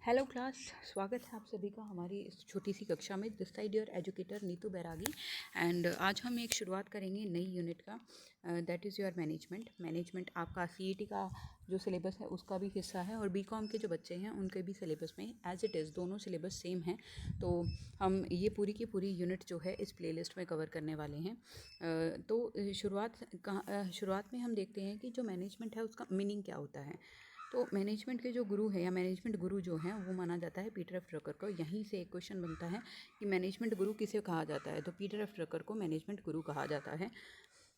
Hello class, स्वागत है आप सभी का हमारी इस छोटी सी कक्षा में। This side your educator Neetu Bairagi. And आज हम एक शुरुआत करेंगे नई यूनिट का, दैट इज़ योर मैनेजमेंट आपका सीईटी का जो सिलेबस है उसका भी हिस्सा है और बीकॉम के जो बच्चे हैं उनके भी सिलेबस में एज इट इज़ दोनों सिलेबस सेम हैं। तो हम ये पूरी की पूरी यूनिट जो है इस प्लेलिस्ट में कवर करने वाले हैं। तो शुरुआत में हम देखते हैं कि जो मैनेजमेंट है उसका मीनिंग क्या होता है। तो मैनेजमेंट के जो गुरु है या मैनेजमेंट गुरु जो हैं वो माना जाता है पीटर एफ ड्रकर को। यहीं से एक क्वेश्चन बनता है कि मैनेजमेंट गुरु किसे कहा जाता है, तो पीटर एफ ड्रकर को मैनेजमेंट गुरु कहा जाता है।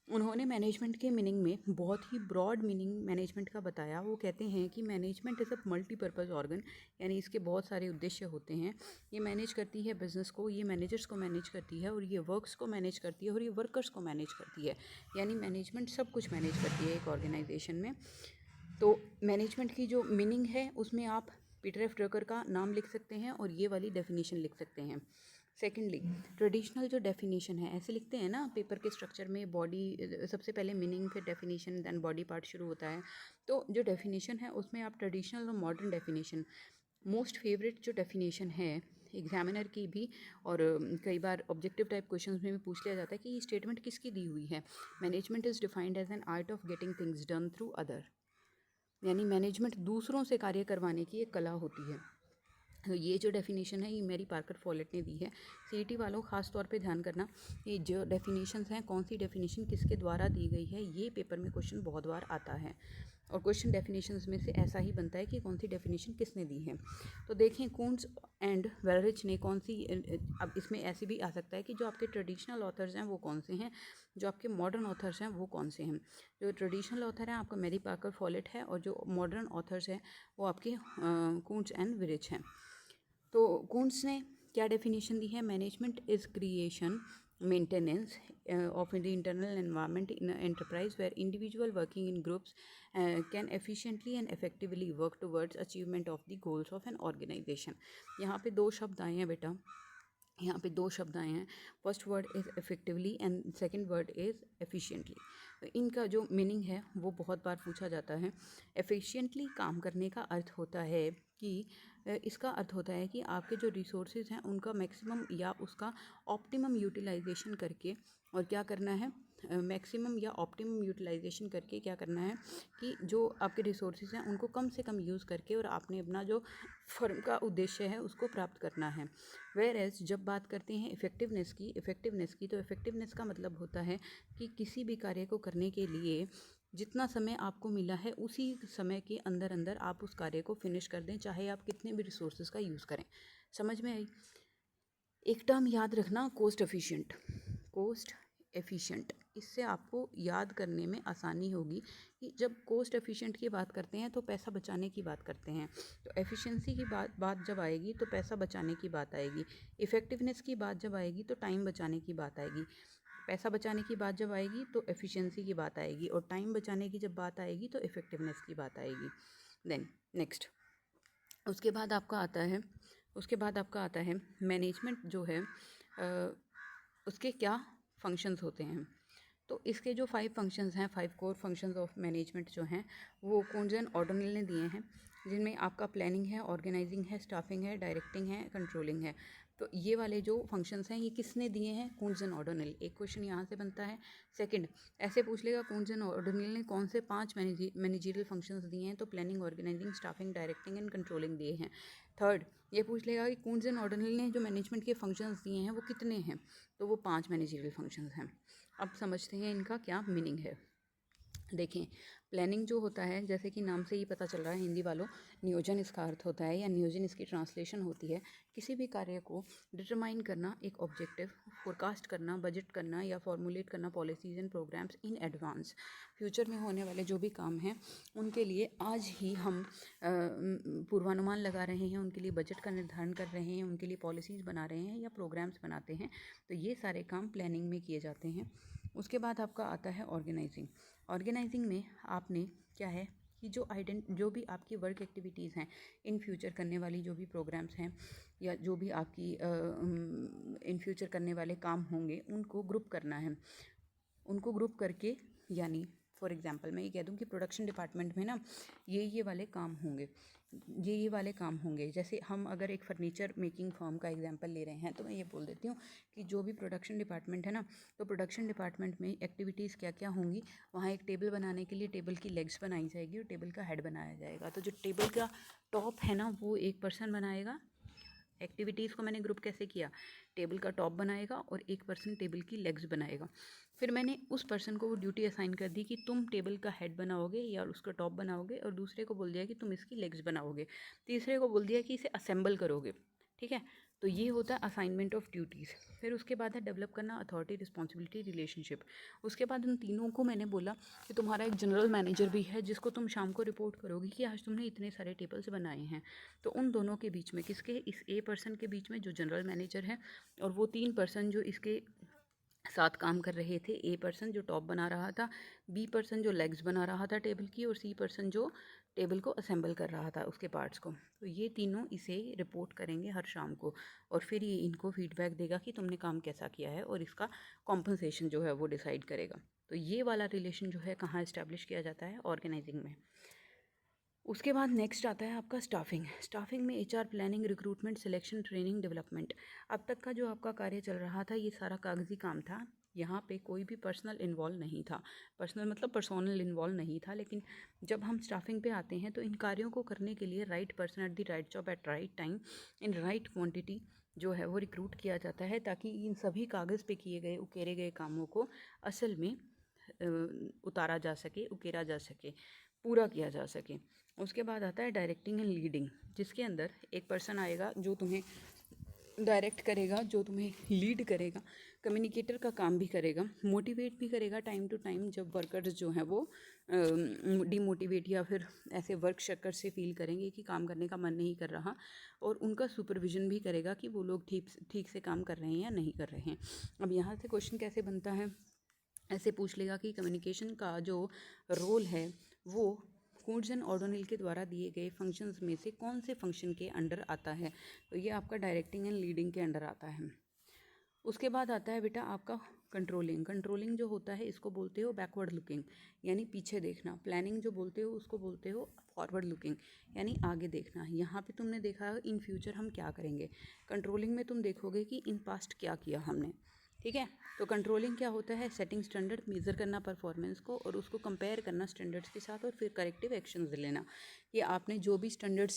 उन्होंने मैनेजमेंट के मीनिंग में बहुत ही ब्रॉड मीनिंग मैनेजमेंट का बताया। वो कहते हैं कि management is a multipurpose organ, यानी इसके बहुत सारे उद्देश्य होते हैं। ये मैनेज करती है बिजनेस को, ये मैनेजर्स को मैनेज करती है और ये वर्क्स को मैनेज करती है और ये वर्कर्स को मैनेज करती है। यानी मैनेजमेंट सब कुछ मैनेज करती है एक ऑर्गेनाइजेशन में। तो मैनेजमेंट की जो मीनिंग है उसमें आप पीटर एफ ड्रकर का नाम लिख सकते हैं और ये वाली डेफिनेशन लिख सकते हैं। सेकेंडली, ट्रेडिशनल जो डेफिनेशन है, ऐसे लिखते हैं ना पेपर के स्ट्रक्चर में, बॉडी सबसे पहले मीनिंग फिर डेफिनेशन देन बॉडी पार्ट शुरू होता है। तो जो डेफिनेशन है उसमें आप ट्रेडिशनल और मॉडर्न डेफिनेशन, मोस्ट फेवरेट जो डेफिनेशन है एग्जामिनर की भी और कई बार ऑब्जेक्टिव टाइप क्वेश्चंस में भी पूछ लिया जाता है कि ये स्टेटमेंट किसकी दी हुई है। Management is defined as an art of getting things done through other, यानी मैनेजमेंट दूसरों से कार्य करवाने की एक कला होती है। तो ये जो डेफिनेशन है ये मैरी पार्कर फॉलेट ने दी है। सीईटी वालों खास तौर पे ध्यान करना, ये जो डेफिनेशंस हैं कौन सी डेफिनेशन किसके द्वारा दी गई है, ये पेपर में क्वेश्चन बहुत बार आता है और क्वेश्चन डेफिनेशंस में से ऐसा ही बनता है कि कौन सी डेफिनेशन किसने दी है। तो देखें कूंट्ज एंड वेलरिच ने कौन सी, अब इसमें ऐसे भी आ सकता है कि जो आपके ट्रेडिशनल ऑथर्स हैं वो कौन से हैं, जो आपके मॉडर्न ऑथर्स हैं वो कौन से हैं। जो ट्रेडिशनल ऑथर हैं आपका मैरी पार्कर फॉलेट है और जो मॉडर्न ऑथर्स हैं वो आपके कूंट्ज एंड वेलरिच हैं। तो कूंट्स ने क्या डेफिनेशन दी है, management is creation maintenance of the internal environment in enterprise where individual working in groups can efficiently and effectively work towards achievement of the goals of an organisation. यहाँ पे दो शब्द आए हैं बेटा, यहाँ पे दो शब्द आए हैं। First word is effectively and second word is efficiently. तो इनका जो मीनिंग है वो बहुत बार पूछा जाता है। एफिशिएंटली काम करने का अर्थ होता है कि इसका अर्थ होता है कि आपके जो रिसोर्सेज हैं उनका मैक्सिमम या उसका ऑप्टिमम यूटिलाइजेशन करके, और क्या करना है, मैक्सिमम या ऑप्टिमम यूटिलाइजेशन करके क्या करना है कि जो आपके रिसोर्सेज हैं उनको कम से कम यूज़ करके और आपने अपना जो फर्म का उद्देश्य है उसको प्राप्त करना है। वेयर एज जब बात करते हैं इफ़ेक्टिवनेस की, तो इफ़ेक्टिवनेस का मतलब होता है कि किसी भी कार्य को करने के लिए जितना समय आपको मिला है उसी समय के अंदर अंदर आप उस कार्य को फिनिश कर दें, चाहे आप कितने भी रिसोर्सेज का यूज़ करें। समझ में आई? एक टर्म याद रखना, कोस्ट एफिशिएंट। इससे आपको याद करने में आसानी होगी कि जब कोस्ट एफिशिएंट की बात करते हैं तो पैसा बचाने की बात करते हैं। तो एफिशिएंसी की बात जब आएगी तो पैसा बचाने की बात आएगी। इफ़ेक्टिवनेस की बात जब आएगी तो टाइम बचाने की बात आएगी। पैसा बचाने की बात जब आएगी तो एफिशिएंसी की बात आएगी और टाइम बचाने की जब बात आएगी तो इफ़ेक्टिवनेस की बात आएगी। देन नेक्स्ट, उसके बाद आपका आता है मैनेजमेंट जो है उसके क्या फंक्शंस होते हैं। तो इसके जो 5 फंक्शंस हैं, 5 कोर फंक्शंस ऑफ मैनेजमेंट जो हैं वो कूंट्ज एंड ऑर्डनेल ने दिए हैं, जिनमें आपका प्लानिंग है, ऑर्गेनाइजिंग है, स्टाफिंग है, डायरेक्टिंग है, कंट्रोलिंग है। तो ये वाले जो फंक्शंस हैं ये किसने दिए हैं, कूंट्ज एंड ऑर्डनेल। एक क्वेश्चन यहाँ से बनता है। सेकंड, ऐसे पूछ लेगा कूंट्ज एंड ऑर्डनेल ने कौन से 5 मैनेजरियल फंक्शंस दिए हैं, तो planning, organising, staffing, directing and controlling दिए हैं। थर्ड, ये पूछ लेगा कि कूंट्ज एंड ऑर्डनेल ने जो मैनेजमेंट के फंक्शंस दिए हैं वो कितने हैं, तो वो 5 मैनेजरियल फंक्शंस हैं। अब समझते हैं इनका क्या मीनिंग है। देखें, प्लानिंग जो होता है, जैसे कि नाम से ही पता चल रहा है हिंदी वालों, नियोजन इसका अर्थ होता है या नियोजन इसकी ट्रांसलेशन होती है। किसी भी कार्य को डिटरमाइन करना, एक ऑब्जेक्टिव, फोरकास्ट करना, बजट करना या फॉर्मुलेट करना policies and programmes in advance. Future में होने वाले जो भी काम हैं उनके लिए आज ही हम पूर्वानुमान लगा रहे हैं, उनके लिए बजट का निर्धारण कर रहे हैं, उनके लिए पॉलिसीज़ बना रहे हैं या प्रोग्राम्स बनाते हैं। तो ये सारे काम प्लानिंग में किए जाते हैं। उसके बाद आपका आता है ऑर्गेनाइजिंग में आपने क्या है कि जो भी आपकी वर्क एक्टिविटीज़ हैं, इन फ्यूचर करने वाली जो भी प्रोग्राम्स हैं या जो भी आपकी इन फ्यूचर करने वाले काम होंगे उनको ग्रुप करना है। उनको ग्रुप करके, यानी फॉर एग्जांपल मैं ये कह दूँ कि प्रोडक्शन डिपार्टमेंट में ना ये वाले काम होंगे, ये वाले काम होंगे। जैसे हम अगर एक फर्नीचर मेकिंग फर्म का एग्जांपल ले रहे हैं तो मैं ये बोल देती हूँ कि जो भी प्रोडक्शन डिपार्टमेंट है ना, तो प्रोडक्शन डिपार्टमेंट में एक्टिविटीज़ क्या क्या होंगी। वहाँ एक टेबल बनाने के लिए टेबल की लेग्स बनाई जाएगी और टेबल का हेड बनाया जाएगा। तो जो टेबल का टॉप है ना वो एक पर्सन बनाएगा। एक्टिविटीज़ को मैंने ग्रुप कैसे किया, टेबल का टॉप बनाएगा और एक पर्सन टेबल की लेग्स बनाएगा। फिर मैंने उस पर्सन को वो ड्यूटी असाइन कर दी कि तुम टेबल का हेड बनाओगे या उसका टॉप बनाओगे, और दूसरे को बोल दिया कि तुम इसकी लेग्स बनाओगे, तीसरे को बोल दिया कि इसे असेंबल करोगे। ठीक है, तो ये होता है असाइनमेंट ऑफ ड्यूटीज़। फिर उसके बाद है डेवलप करना अथॉरिटी रिस्पॉन्सिबिलिटी रिलेशनशिप। उसके बाद उन तीनों को मैंने बोला कि तुम्हारा एक जनरल मैनेजर भी है जिसको तुम शाम को रिपोर्ट करोगी कि आज तुमने इतने सारे टेबल्स बनाए हैं। तो उन दोनों के बीच में, किसके, इस ए पर्सन के बीच में जो जनरल मैनेजर है, और वो 3 पर्सन जो इसके साथ काम कर रहे थे। ए पर्सन जो टॉप बना रहा था, बी पर्सन जो लेग्स बना रहा था टेबल की, और सी पर्सन जो टेबल को असेंबल कर रहा था उसके पार्ट्स को। तो ये तीनों इसे रिपोर्ट करेंगे हर शाम को, और फिर ये इनको फीडबैक देगा कि तुमने काम कैसा किया है, और इसका कॉम्पनसेशन जो है वो डिसाइड करेगा। तो ये वाला रिलेशन जो है कहाँ इस्टेब्लिश किया जाता है, ऑर्गेनाइजिंग में। उसके बाद नेक्स्ट आता है आपका स्टाफिंग। स्टाफिंग में HR, planning, recruitment, selection, training, development. अब तक का जो आपका कार्य चल रहा था ये सारा कागजी काम था। यहाँ पे कोई भी पर्सनल इन्वॉल्व नहीं था। पर्सनल मतलब पर्सोनल इन्वॉल्व नहीं था। लेकिन जब हम स्टाफिंग पे आते हैं तो इन कार्यों को करने के लिए right person at the right job eight right time in right quantity जो है वो रिक्रूट किया जाता है, ताकि इन सभी कागज़ पे किए गए, उकेरे गए कामों को असल में उतारा जा सके, उकेरा जा सके, पूरा किया जा सके। उसके बाद आता है डायरेक्टिंग एंड लीडिंग, जिसके अंदर एक पर्सन आएगा जो तुम्हें डायरेक्ट करेगा, जो तुम्हें लीड करेगा, कम्युनिकेटर का काम भी करेगा, मोटिवेट भी करेगा टाइम टू टाइम जब वर्कर्स जो हैं वो डिमोटिवेट या फिर ऐसे वर्क शक्कर से फील करेंगे कि काम करने का मन नहीं कर रहा, और उनका सुपरविजन भी करेगा कि वो लोग ठीक से काम कर रहे हैं या नहीं कर रहे हैं। अब यहाँ से क्वेश्चन कैसे बनता है, ऐसे पूछ लेगा कि कम्युनिकेशन का जो रोल है वो कूड्स एंड ऑर्डोनिल के द्वारा दिए गए फंक्शंस में से कौन से फंक्शन के अंडर आता है। तो ये आपका डायरेक्टिंग एंड लीडिंग के अंडर आता है। उसके बाद आता है बेटा आपका कंट्रोलिंग। कंट्रोलिंग जो होता है इसको बोलते हो बैकवर्ड लुकिंग, यानी पीछे देखना। प्लानिंग जो बोलते हो उसको बोलते हो फॉरवर्ड लुकिंग, यानी आगे देखना। यहाँ पे तुमने देखा इन फ्यूचर हम क्या करेंगे। कंट्रोलिंग में तुम देखोगे कि इन पास्ट क्या किया हमने। ठीक है, तो कंट्रोलिंग क्या होता है, सेटिंग स्टैंडर्ड, मेज़र करना परफॉर्मेंस को और उसको कंपेयर करना स्टैंडर्ड्स के साथ, और फिर करेक्टिव एक्शंस लेना कि आपने जो भी स्टैंडर्ड्स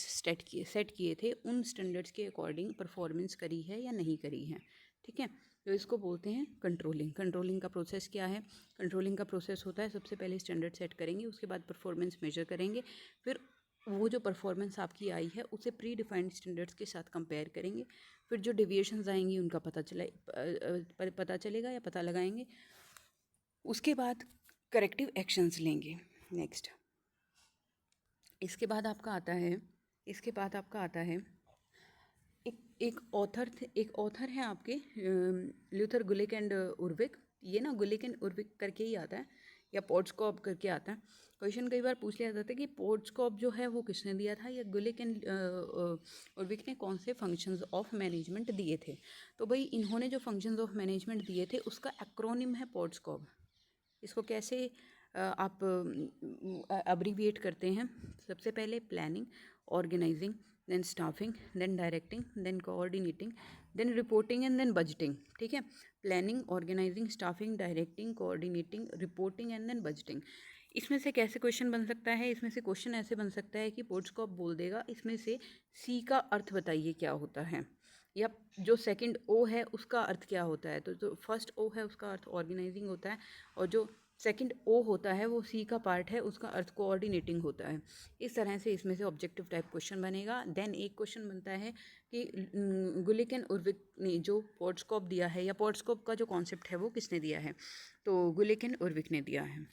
सेट किए थे उन स्टैंडर्ड्स के अकॉर्डिंग परफॉर्मेंस करी है या नहीं करी है। ठीक है, तो इसको बोलते हैं कंट्रोलिंग। कंट्रोलिंग का प्रोसेस क्या है, कंट्रोलिंग का प्रोसेस होता है सबसे पहले स्टैंडर्ड सेट करेंगे, उसके बाद परफॉर्मेंस मेजर करेंगे, फिर वो जो परफॉर्मेंस आपकी आई है उसे प्री डिफाइंड स्टैंडर्ड्स के साथ कंपेयर करेंगे, फिर जो डेविएशंस आएंगी उनका पता चलेगा या पता लगाएंगे। उसके बाद करेक्टिव एक्शंस लेंगे। नेक्स्ट इसके बाद आपका आता है एक ऑथर है आपके ल्यूथर गुलिक एंड उर्विक। ये ना गुलिक एंड उर्विक करके ही आता है या पोर्ट्सकॉप करके आता है। क्वेश्चन कई बार पूछ लिया जाता है कि पोर्ट्सकॉप जो है वो किसने दिया था, या गुलिक एंड उर्विक ने कौन से फंक्शंस ऑफ मैनेजमेंट दिए थे। तो भाई इन्होंने जो फंक्शंस ऑफ मैनेजमेंट दिए थे उसका एक्रोनिम है पोर्ट्सकॉप। इसको कैसे आप अब्रीविएट करते हैं, सबसे पहले planning, organising, then staffing, then directing, then coordinating, then reporting and then budgeting. ठीक है, planning, organising, staffing, directing, coordinating, reporting and then budgeting. इसमें से कैसे क्वेश्चन बन सकता है, इसमें से क्वेश्चन ऐसे बन सकता है कि पोर्ट्सकॉप बोल देगा इसमें से सी का अर्थ बताइए क्या होता है, या जो सेकंड ओ है उसका अर्थ क्या होता है। तो जो फर्स्ट ओ है उसका अर्थ ऑर्गेनाइजिंग होता है, और जो सेकंड ओ होता है वो सी का पार्ट है, उसका अर्थ कोऑर्डिनेटिंग होता है। इस तरह से इसमें से ऑब्जेक्टिव टाइप क्वेश्चन बनेगा। देन एक क्वेश्चन बनता है कि गुलिक एंड उर्विक ने जो पोर्ट्सकॉप दिया है, या पोर्ट्सकॉप का जो कॉन्सेप्ट है वो किसने दिया है, तो गुलिक एंड उर्विक ने दिया है।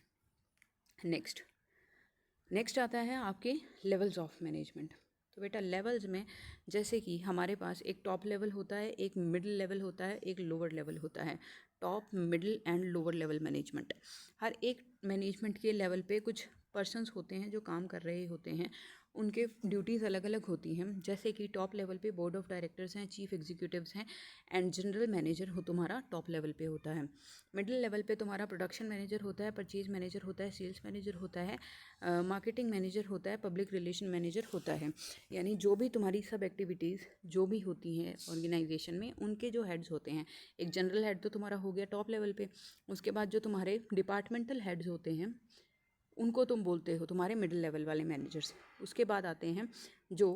नेक्स्ट आता है आपके लेवल्स ऑफ मैनेजमेंट। तो बेटा लेवल्स में जैसे कि हमारे पास एक टॉप लेवल होता है, एक मिडिल लेवल होता है, एक लोअर लेवल होता है। Top, middle and lower level management. हर एक मैनेजमेंट के लेवल पे कुछ पर्सन्स होते हैं जो काम कर रहे होते हैं, उनके ड्यूटीज़ अलग अलग होती हैं। जैसे कि टॉप लेवल पे बोर्ड ऑफ डायरेक्टर्स हैं, चीफ एग्जीक्यूटिव्स हैं एंड जनरल मैनेजर हो तुम्हारा टॉप लेवल पे होता है। मिडिल लेवल पे तुम्हारा प्रोडक्शन मैनेजर होता है, परचेज मैनेजर होता है, सेल्स मैनेजर होता है, मार्केटिंग मैनेजर होता है, पब्लिक रिलेशन मैनेजर होता है। यानी जो भी तुम्हारी सब एक्टिविटीज़ जो भी होती हैं ऑर्गेनाइजेशन में, उनके जो हेड्स होते हैं, एक जनरल हेड तो तुम्हारा हो गया टॉप लेवल पे, उसके बाद जो तुम्हारे डिपार्टमेंटल हेड्स होते हैं उनको तुम बोलते हो तुम्हारे मिडिल लेवल वाले मैनेजर्स। उसके बाद आते हैं जो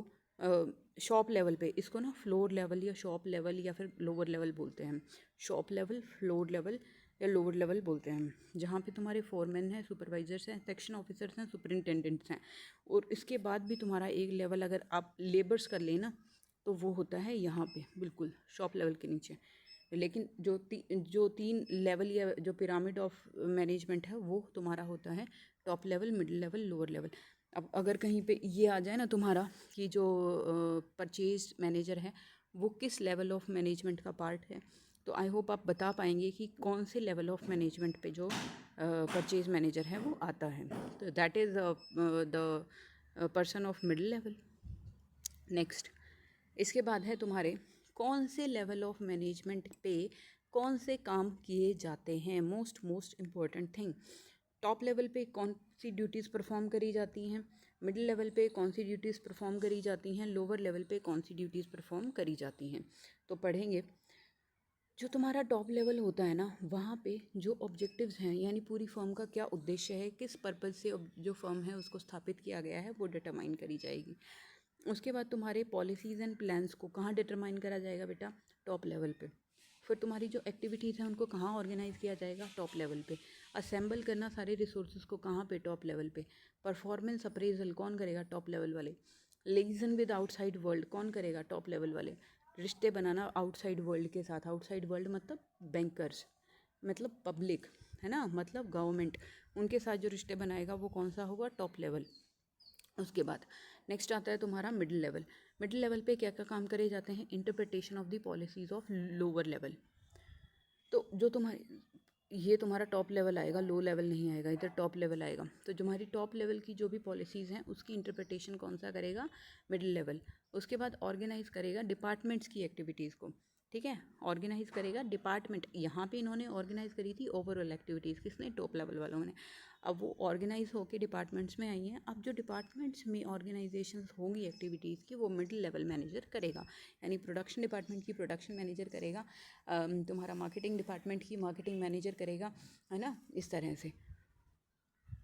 शॉप लेवल पे, इसको ना फ्लोर लेवल या शॉप लेवल या फिर लोअर लेवल बोलते हैं। शॉप लेवल, फ्लोर लेवल या लोअर लेवल बोलते हैं, जहाँ पे तुम्हारे फोरमैन हैं, सुपरवाइजर्स हैं, सेक्शन ऑफिसर्स हैं, सुपरिंटेंडेंट्स हैं। और इसके बाद भी तुम्हारा एक लेवल अगर आप लेबर्स कर लेना तो वो होता है यहाँ पे बिल्कुल शॉप लेवल के नीचे। लेकिन जो तीन लेवल या जो पिरामिड ऑफ मैनेजमेंट है वो तुम्हारा होता है top level, middle level, lower level. अब अगर कहीं पे ये आ जाए ना तुम्हारा कि जो परचेज मैनेजर है वो किस लेवल ऑफ मैनेजमेंट का पार्ट है, तो आई होप आप बता पाएंगे कि कौन से लेवल ऑफ मैनेजमेंट पे जो परचेज मैनेजर है वो आता है। तो that is the person of middle level. Next, इसके बाद है तुम्हारे कौन से लेवल ऑफ मैनेजमेंट पे कौन से काम किए जाते हैं। Most important thing, top level पे कौन सी ड्यूटीज़ परफॉर्म करी जाती हैं, मिडिल लेवल पे कौन सी ड्यूटीज़ परफॉर्म करी जाती हैं, लोअर लेवल पे कौन सी ड्यूटीज़ परफॉर्म करी जाती हैं। तो पढ़ेंगे। जो तुम्हारा टॉप लेवल होता है ना, वहाँ पे जो ऑब्जेक्टिव्स हैं, यानी पूरी फर्म का क्या उद्देश्य है, किस पर्पज़ से जो फर्म है उसको स्थापित किया गया है, वो डिटरमाइन करी जाएगी। उसके बाद तुम्हारे पॉलिसीज़ एंड प्लान्स को कहाँ डिटरमाइन करा जाएगा बेटा, टॉप लेवल पे। फिर तुम्हारी जो एक्टिविटीज़ हैं उनको कहाँ ऑर्गेनाइज़ किया जाएगा, टॉप लेवल पे। असेंबल करना सारे रिसोर्सेज को कहाँ पे, टॉप लेवल पे। परफॉर्मेंस अप्रेजल कौन करेगा, टॉप लेवल वाले। लिएजन विद आउटसाइड वर्ल्ड कौन करेगा, टॉप लेवल वाले। रिश्ते बनाना आउटसाइड वर्ल्ड के साथ, आउटसाइड वर्ल्ड मतलब बैंकर्स, मतलब पब्लिक है ना, मतलब गवर्नमेंट, उनके साथ जो रिश्ते बनाएगा वो कौन सा होगा, टॉप लेवल। उसके बाद नेक्स्ट आता है तुम्हारा मिडिल लेवल। मिडिल लेवल पे क्या क्या काम करे जाते हैं, interpretation of the policies of lower level. तो जो तुम्हारी ये तुम्हारा टॉप लेवल आएगा, लो लेवल नहीं आएगा, इधर टॉप लेवल आएगा। तो जो हमारी टॉप लेवल की जो भी पॉलिसीज़ हैं उसकी इंटरप्रिटेशन कौन सा करेगा, मिडिल लेवल। उसके बाद ऑर्गेनाइज करेगा डिपार्टमेंट्स की एक्टिविटीज़ को, ठीक है, ऑर्गेनाइज करेगा डिपार्टमेंट। यहाँ पे इन्होंने ऑर्गेनाइज करी थी ओवरऑल एक्टिविटीज़, किसने, टॉप लेवल वालों ने। अब वो ऑर्गेनाइज होकर डिपार्टमेंट्स में आई हैं। अब जो डिपार्टमेंट्स में ऑर्गेनाइजेशंस होंगी एक्टिविटीज़ की, वो मिडिल लेवल मैनेजर करेगा। यानी प्रोडक्शन डिपार्टमेंट की प्रोडक्शन मैनेजर करेगा, तुम्हारा मार्केटिंग डिपार्टमेंट की मार्केटिंग मैनेजर करेगा, है ना, इस तरह से।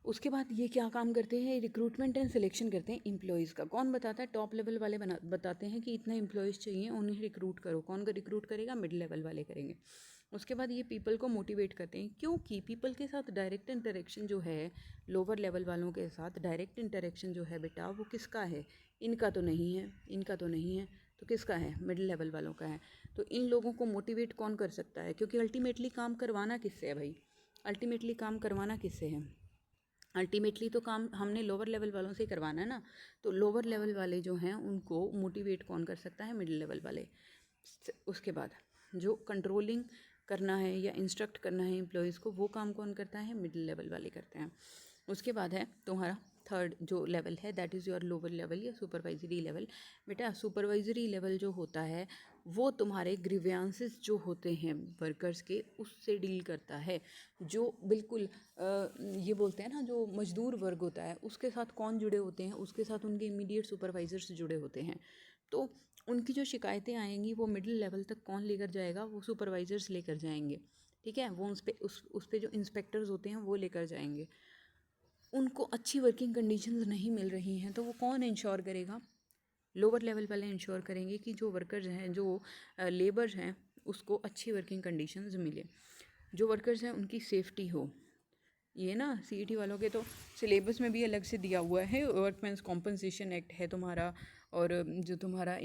उसके बाद ये क्या काम करते हैं, रिक्रूटमेंट एंड सिलेक्शन करते हैं एम्प्लॉयज़ का। कौन बताता है, टॉप लेवल वाले बताते हैं कि इतने एम्प्लॉयज़ चाहिए, उन्हें रिक्रूट करो। कौन रिक्रूट करेगा, मिडिल लेवल वाले करेंगे। उसके बाद ये पीपल को मोटिवेट करते हैं, क्योंकि पीपल के साथ डायरेक्ट इंटरेक्शन जो है, लोअर लेवल वालों के साथ डायरेक्ट इंटरेक्शन जो है बेटा, वो किसका है, इनका तो नहीं है, इनका तो नहीं है, तो किसका है, मिडिल लेवल वालों का है। तो इन लोगों को मोटिवेट कौन कर सकता है, क्योंकि अल्टीमेटली काम करवाना किससे है भाई, अल्टीमेटली काम करवाना किससे है, अल्टीमेटली तो काम हमने लोअर लेवल वालों से करवाना है ना। तो लोअर लेवल वाले जो हैं उनको मोटिवेट कौन कर सकता है, मिडिल लेवल वाले। उसके बाद जो कंट्रोलिंग करना है या इंस्ट्रक्ट करना है एम्प्लॉयज़ को, वो काम कौन करता है, मिडिल लेवल वाले करते हैं। उसके बाद है तुम्हारा थर्ड जो लेवल है, that is your lower level या सुपरवाइजरी लेवल। बेटा सुपरवाइजरी लेवल जो होता है वो तुम्हारे ग्रीवियंसेस जो होते हैं वर्कर्स के, उससे डील करता है। जो बिल्कुल ये बोलते हैं ना, जो मजदूर वर्ग होता है उसके साथ कौन जुड़े होते हैं, उसके साथ उनके इमीडिएट सुपरवाइजर्स जुड़े होते हैं। तो उनकी जो शिकायतें आएंगी वो मिडिल लेवल तक कौन लेकर जाएगा, वो सुपरवाइजर्स लेकर जाएंगे, ठीक है। वो उस पे जो इंस्पेक्टर्स होते हैं वो लेकर जाएंगे। उनको अच्छी वर्किंग कंडीशंस नहीं मिल रही हैं तो वो कौन इंश्योर करेगा, लोअर लेवल वाले इंश्योर करेंगे कि जो वर्कर्स हैं, जो लेबर्स हैं, उसको अच्छी वर्किंग कंडीशंस मिले, जो वर्कर्स हैं उनकी सेफ्टी हो। ये ना सीईटी वालों के तो सिलेबस में भी अलग से दिया हुआ है, वर्कमेंस कॉम्पनसेशन एक्ट है तुम्हारा, और जो तुम्हारा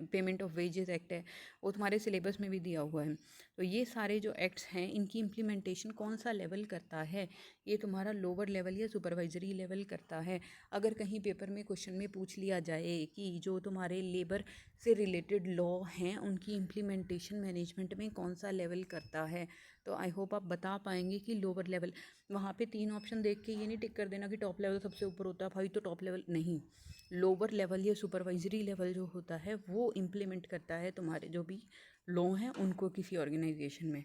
पेमेंट ऑफ वेजेस एक्ट है वो तुम्हारे सिलेबस में भी दिया हुआ है। तो ये सारे जो एक्ट्स हैं इनकी इम्प्लीमेंटेशन कौन सा लेवल करता है, ये तुम्हारा लोअर लेवल या सुपरवाइजरी लेवल करता है। अगर कहीं पेपर में क्वेश्चन में पूछ लिया जाए कि जो तुम्हारे लेबर से रिलेटेड लॉ हैं उनकी इम्प्लीमेंटेशन मैनेजमेंट में कौन सा लेवल करता है, तो आई होप आप बता पाएंगे कि लोअर लेवल। वहाँ पे 3 ऑप्शन देख के ये नहीं टिक कर देना कि टॉप लेवल सबसे ऊपर होता है भाई तो टॉप लेवल नहीं। लोअर लेवल या सुपरवाइजरी लेवल जो होता है वो इम्प्लीमेंट करता है तुम्हारे जो भी लॉ हैं उनको किसी ऑर्गेनाइजेशन में,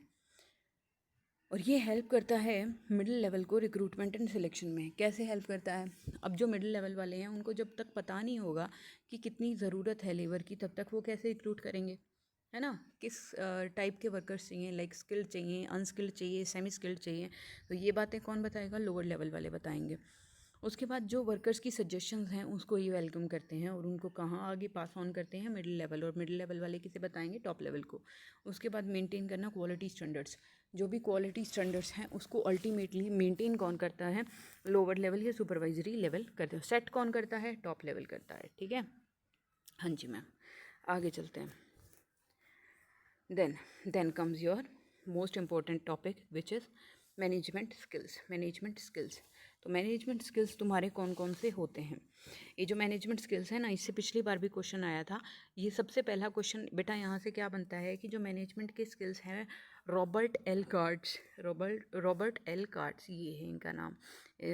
और ये हेल्प करता है मिडिल लेवल को रिक्रूटमेंट एंड सिलेक्शन में। कैसे हेल्प करता है? अब जो मिडिल लेवल वाले हैं उनको जब तक पता नहीं होगा कि कितनी ज़रूरत है लेबर की, तब तक वो कैसे रिक्रूट करेंगे, है ना? किस टाइप के वर्कर्स चाहिए, लाइक स्किल्ड चाहिए, अनस्किल्ड चाहिए, सेमी स्किल्ड चाहिए, तो ये बातें कौन बताएगा? लोअर लेवल वाले बताएंगे। उसके बाद जो वर्कर्स की सजेशंस हैं उसको ये वेलकम करते हैं और उनको कहाँ आगे पास ऑन करते हैं? मिडिल लेवल, और मिडिल लेवल वाले किसे बताएंगे? टॉप लेवल को। उसके बाद मेंटेन करना क्वालिटी स्टैंडर्ड्स, जो भी क्वालिटी स्टैंडर्ड्स हैं उसको अल्टीमेटली मेंटेन कौन करता है? लोअर लेवल या सुपरवाइजरी लेवल करते हैं। सेट कौन करता है? टॉप लेवल करता है, ठीक है। हाँ जी मैम, आगे चलते हैं। Then comes your most important topic which is management skills. Management skills, तो मैनेजमेंट स्किल्स तुम्हारे कौन कौन से होते हैं? ये जो मैनेजमेंट स्किल्स है ना, इससे पिछली बार भी क्वेश्चन आया था। ये सबसे पहला क्वेश्चन बेटा यहाँ से क्या बनता है कि जो मैनेजमेंट के स्किल्स हैं, रॉबर्ट एल कार्ट्स, ये है इनका नाम,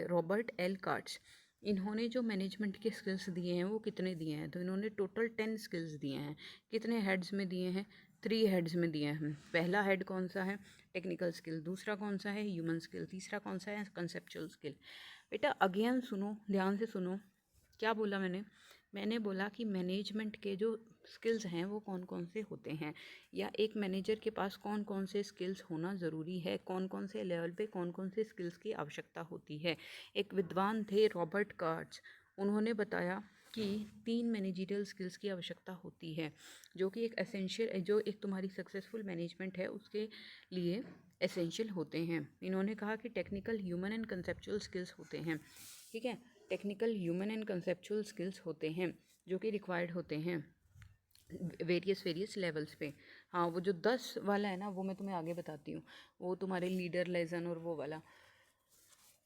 रॉबर्ट एल कार्ट्स। इन्होंने जो मैनेजमेंट के स्किल्स दिए हैं वो कितने दिए हैं? तो इन्होंने टोटल 10 स्किल्स दिए हैं। कितने हेड्स में दिए हैं? 3 हेड्स में दिए हैं। पहला हेड कौन सा है? Technical skill. दूसरा कौन सा है? Human skill. तीसरा कौन सा है? Conceptual skill. बेटा अगेन सुनो, ध्यान से सुनो, क्या बोला मैंने बोला कि मैनेजमेंट के जो स्किल्स हैं वो कौन कौन से होते हैं, या एक मैनेजर के पास कौन कौन से स्किल्स होना ज़रूरी है, कौन कौन से लेवल पे कौन कौन से स्किल्स की आवश्यकता होती है। एक विद्वान थे रॉबर्ट कार्ट्स, उन्होंने बताया कि 3 मैनेजरियल स्किल्स की आवश्यकता होती है, जो कि एक एसेंशियल, जो एक तुम्हारी सक्सेसफुल मैनेजमेंट है उसके लिए एसेंशियल होते हैं। इन्होंने कहा कि technical, human and conceptual skills होते हैं, ठीक है। Technical, human and conceptual skills होते हैं जो कि रिक्वायर्ड होते हैं वेरियस लेवल्स पे। हाँ, वो जो 10 वाला है ना वो मैं तुम्हें आगे बताती हूँ, वो तुम्हारे लीडर, लेसन और वो वाला।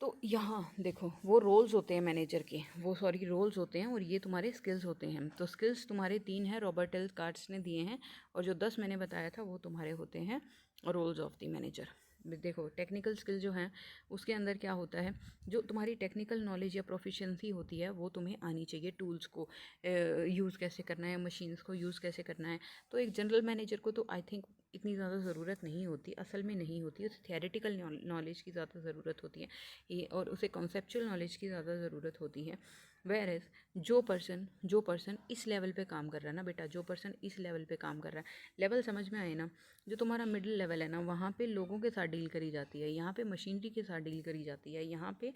तो यहाँ देखो वो रोल्स होते हैं मैनेजर के, वो सॉरी रोल्स होते हैं, और ये तुम्हारे स्किल्स होते हैं। तो स्किल्स तुम्हारे 3 हैं, रॉबर्ट एल कार्ट्स ने दिए हैं, और जो 10 मैंने बताया था वो तुम्हारे होते हैं रोल्स ऑफ द मैनेजर। देखो टेक्निकल स्किल जो हैं उसके अंदर क्या होता है, जो तुम्हारी टेक्निकल नॉलेज या प्रोफिशिएंसी होती है वो तुम्हें आनी चाहिए। टूल्स को यूज़ कैसे करना है, मशीन्स को यूज़ कैसे करना है। तो एक जनरल मैनेजर को तो आई थिंक इतनी ज़्यादा ज़रूरत नहीं होती, असल में नहीं होती, उसे थियोरेटिकल नॉलेज की ज़्यादा ज़रूरत होती है ये, और उसे कॉन्सेप्चुअल नॉलेज की ज़्यादा ज़रूरत होती है। वेयर एज जो पर्सन इस लेवल पे काम कर रहा है ना बेटा, जो पर्सन इस लेवल पे काम कर रहा है, लेवल समझ में आए ना, जो तुम्हारा मिडिल लेवल है ना, वहाँ पे लोगों के साथ डील करी जाती है, यहाँ पे मशीनरी के साथ डील करी जाती है, यहाँ पे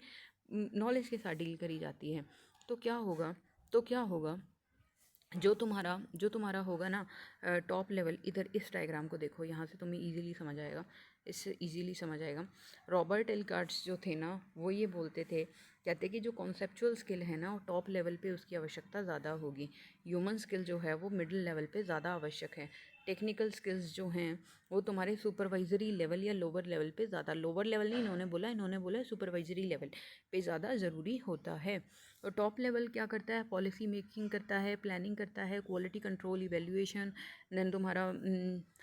नॉलेज के साथ डील करी जाती है। तो क्या होगा जो तुम्हारा होगा ना टॉप लेवल, इधर इस डायग्राम को देखो, यहाँ से तुम्हें इजीली समझ आएगा, इससे इजीली समझ आएगा। रॉबर्ट एल कार्ट्स जो थे ना वो ये बोलते थे, कहते कि जो कॉन्सेप्चुअल स्किल है ना वो टॉप लेवल पे उसकी आवश्यकता ज़्यादा होगी, ह्यूमन स्किल जो है वो मिडिल लेवल पे ज़्यादा आवश्यक है, टेक्निकल स्किल्स जो हैं वो तुम्हारे सुपरवाइजरी लेवल या लोअर लेवल पे ज़्यादा, लोअर लेवल नहीं इन्होंने बोला सुपरवाइजरी लेवल पे ज़्यादा ज़रूरी होता है। और टॉप लेवल क्या करता है? पॉलिसी मेकिंग करता है, प्लानिंग करता है, क्वालिटी कंट्रोल, इवैल्यूएशन। देन तुम्हारा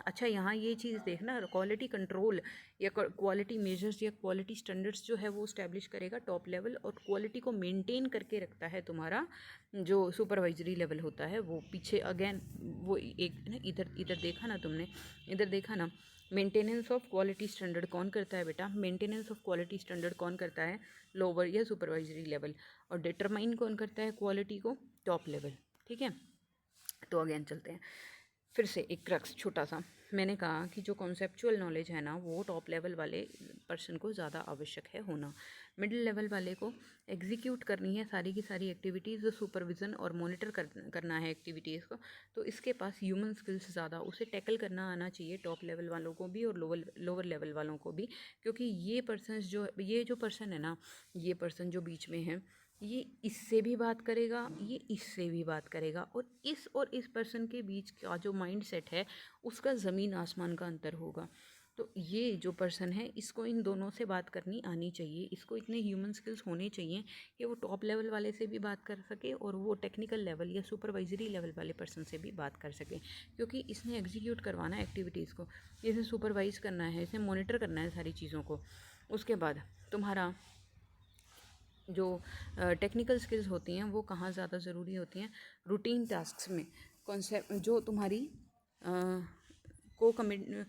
अच्छा यहाँ ये चीज़ देखना, क्वालिटी कंट्रोल या क्वालिटी मेजर्स या क्वालिटी स्टैंडर्ड्स जो है वो इस्टेब्लिश करेगा टॉप लेवल, और क्वालिटी को मेंटेन करके रखता है तुम्हारा जो सुपरवाइजरी लेवल होता है वो। पीछे अगेन वो एक ना, इधर इधर देखा ना तुमने, इधर देखा ना, मेंटेनेंस ऑफ क्वालिटी स्टैंडर्ड कौन करता है बेटा? मेंटेनेंस ऑफ क्वालिटी स्टैंडर्ड कौन करता है? लोअर या सुपरवाइजरी लेवल। और डिटरमाइन कौन करता है क्वालिटी को? टॉप लेवल, ठीक है। तो अगेन चलते हैं फिर से एक क्रक्स छोटा सा, मैंने कहा कि जो कॉन्सेप्चुअल नॉलेज है ना वो टॉप लेवल वाले पर्सन को ज़्यादा आवश्यक है होना, मिडिल लेवल वाले को एग्जीक्यूट करनी है सारी की सारी एक्टिविटीज़, जो सुपरविज़न और मॉनिटर करना है एक्टिविटीज़ को, तो इसके पास ह्यूमन स्किल्स ज़्यादा, उसे टैकल करना आना चाहिए टॉप लेवल वालों को भी और लोअर लेवल वालों को भी, क्योंकि ये जो पर्सन है ना, ये पर्सन जो बीच में है, ये इससे भी बात करेगा, ये इससे भी बात करेगा, और इस पर्सन के बीच का जो माइंड सेट है उसका ज़मीन आसमान का अंतर होगा। तो ये जो पर्सन है इसको इन दोनों से बात करनी आनी चाहिए, इसको इतने ह्यूमन स्किल्स होने चाहिए कि वो टॉप लेवल वाले से भी बात कर सके और वो टेक्निकल लेवल या सुपरवाइजरी लेवल वाले पर्सन से भी बात कर सके, क्योंकि इसने एग्जीक्यूट करवाना है एक्टिविटीज़ को, इसे सुपरवाइज करना है, इसे मॉनिटर करना है सारी चीज़ों को। उसके बाद तुम्हारा जो टेक्निकल स्किल्स होती हैं वो कहाँ ज़्यादा ज़रूरी होती हैं, रूटीन टास्क्स में, कॉन्सेप्ट जो तुम्हारी को कमिट,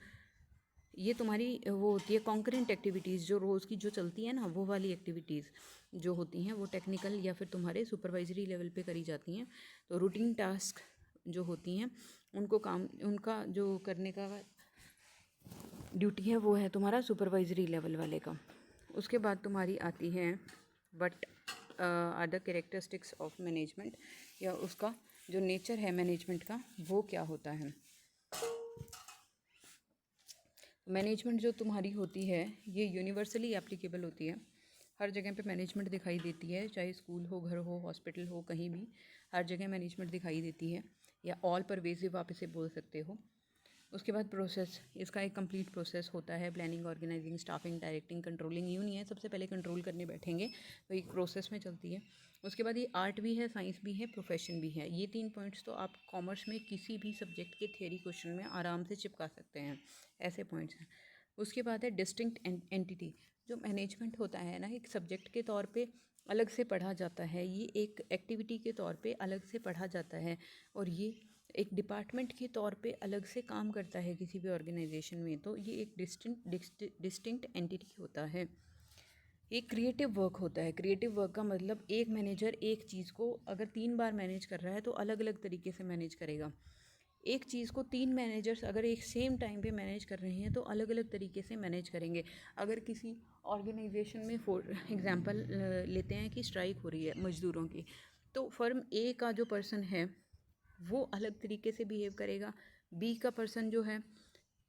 ये तुम्हारी वो होती है कॉन्करेंट एक्टिविटीज़, जो रोज़ की जो चलती है ना, वो वाली एक्टिविटीज़ जो होती हैं वो टेक्निकल या फिर तुम्हारे सुपरवाइजरी लेवल पे करी जाती हैं। तो रूटीन टास्क जो होती हैं उनको उनका जो करने का ड्यूटी है वो है तुम्हारा सुपरवाइजरी लेवल वाले का। उसके बाद तुम्हारी आती है but other characteristics of management, या उसका जो नेचर है मैनेजमेंट का वो क्या होता है। मैनेजमेंट जो तुम्हारी होती है ये यूनिवर्सली एप्लीकेबल होती है, हर जगह पे मैनेजमेंट दिखाई देती है, चाहे स्कूल हो, घर हो, हॉस्पिटल हो, कहीं भी हर जगह मैनेजमेंट दिखाई देती है, या ऑल परवेसिव आप इसे बोल सकते हो। उसके बाद प्रोसेस, इसका एक कंप्लीट प्रोसेस होता है, planning, organising, staffing, directing, controlling, यूँ नहीं है सबसे पहले कंट्रोल करने बैठेंगे तो एक प्रोसेस में चलती है। उसके बाद ये आर्ट भी है, साइंस भी है, प्रोफेशन भी है। ये 3 पॉइंट्स तो आप कॉमर्स में किसी भी सब्जेक्ट के थ्योरी क्वेश्चन में आराम से चिपका सकते हैं, ऐसे पॉइंट्स हैं। उसके बाद है डिस्टिंक्ट एंटिटी, जो मैनेजमेंट होता है ना एक सब्जेक्ट के तौर पे अलग से पढ़ा जाता है, ये एक एक्टिविटी के तौर पे अलग से पढ़ा जाता है, और ये एक डिपार्टमेंट के तौर पे अलग से काम करता है किसी भी ऑर्गेनाइजेशन में। तो ये एक डिस्टिंक्ट एंटिटी होता है। एक क्रिएटिव वर्क होता है, क्रिएटिव वर्क का मतलब एक मैनेजर एक चीज़ को अगर 3 बार मैनेज कर रहा है तो अलग अलग तरीके से मैनेज करेगा। एक चीज़ को 3 मैनेजर्स अगर एक सेम टाइम पे मैनेज कर रहे हैं तो अलग अलग तरीके से मैनेज करेंगे। अगर किसी ऑर्गेनाइजेशन में फॉर एग्जांपल लेते हैं कि स्ट्राइक हो रही है मज़दूरों की, तो फर्म ए का जो पर्सन है वो अलग तरीके से बिहेव करेगा, बी का पर्सन जो है,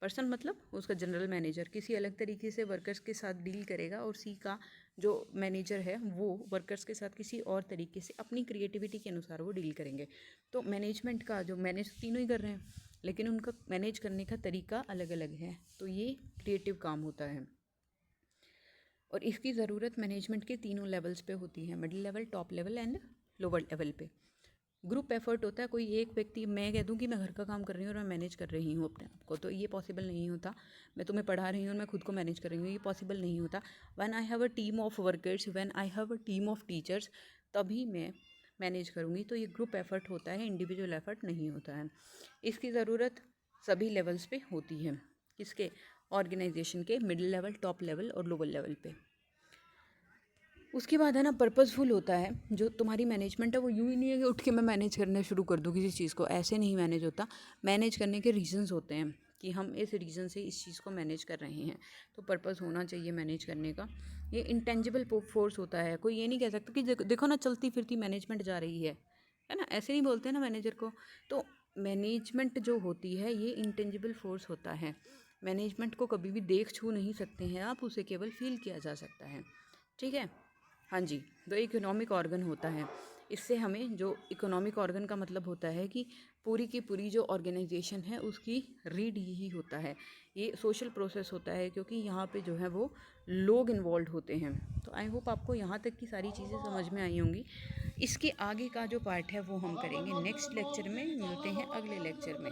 पर्सन मतलब उसका जनरल मैनेजर किसी अलग तरीके से वर्कर्स के साथ डील करेगा, और सी का जो मैनेजर है वो वर्कर्स के साथ किसी और तरीके से अपनी क्रिएटिविटी के अनुसार वो डील करेंगे। तो मैनेजमेंट का जो मैनेज तीनों ही कर रहे हैं लेकिन उनका मैनेज करने का तरीका अलग अलग है, तो ये क्रिएटिव काम होता है। और इसकी ज़रूरत मैनेजमेंट के तीनों लेवल्स पे होती है, middle level, top level and lower level पे। ग्रुप एफर्ट होता है, कोई एक व्यक्ति, मैं कह दूं कि मैं घर का काम कर रही हूँ और मैं मैनेज कर रही हूँ अपने आप को, तो ये पॉसिबल नहीं होता। मैं तुम्हें पढ़ा रही हूँ और मैं खुद को मैनेज कर रही हूँ, ये पॉसिबल नहीं होता। When I have a team of workers, when I have a team of teachers, तभी मैं मैनेज करूँगी। तो ये ग्रुप एफर्ट होता है, इंडिविजुअल एफर्ट नहीं होता है। इसकी ज़रूरत सभी लेवल्स पे होती है, किसके, ऑर्गेनाइजेशन के, मिडिल लेवल, टॉप लेवल और लोअर लेवल पे। उसके बाद है ना पर्पसफुल होता है, जो तुम्हारी मैनेजमेंट है वो यूँ ही नहीं है कि उठ के मैं मैनेज करना शुरू कर दूँ किसी चीज़ को, ऐसे नहीं मैनेज होता। मैनेज करने के रीजंस होते हैं कि हम इस रीज़न से इस चीज़ को मैनेज कर रहे हैं, तो पर्पस होना चाहिए मैनेज करने का। ये इंटेंजिबल फोर्स होता है, कोई ये नहीं कह सकता कि देखो ना चलती फिरती मैनेजमेंट जा रही है ना, ऐसे नहीं बोलते ना मैनेजर को। तो मैनेजमेंट जो होती है ये इंटेंजिबल फोर्स होता है, मैनेजमेंट को कभी भी देख छू नहीं सकते हैं आप, उसे केवल फील किया जा सकता है, ठीक है। हाँ जी, तो इकोनॉमिक ऑर्गन होता है। इससे हमें जो इकोनॉमिक ऑर्गन का मतलब होता है कि पूरी की पूरी जो ऑर्गेनाइजेशन है उसकी रीड यही होता है। ये सोशल प्रोसेस होता है क्योंकि यहाँ पे जो है वो लोग इन्वॉल्व होते हैं। तो आई होप आपको यहाँ तक की सारी चीज़ें समझ में आई होंगी। इसके आगे का जो पार्ट है वो हम करेंगे नेक्स्ट लेक्चर में। मिलते हैं अगले लेक्चर में।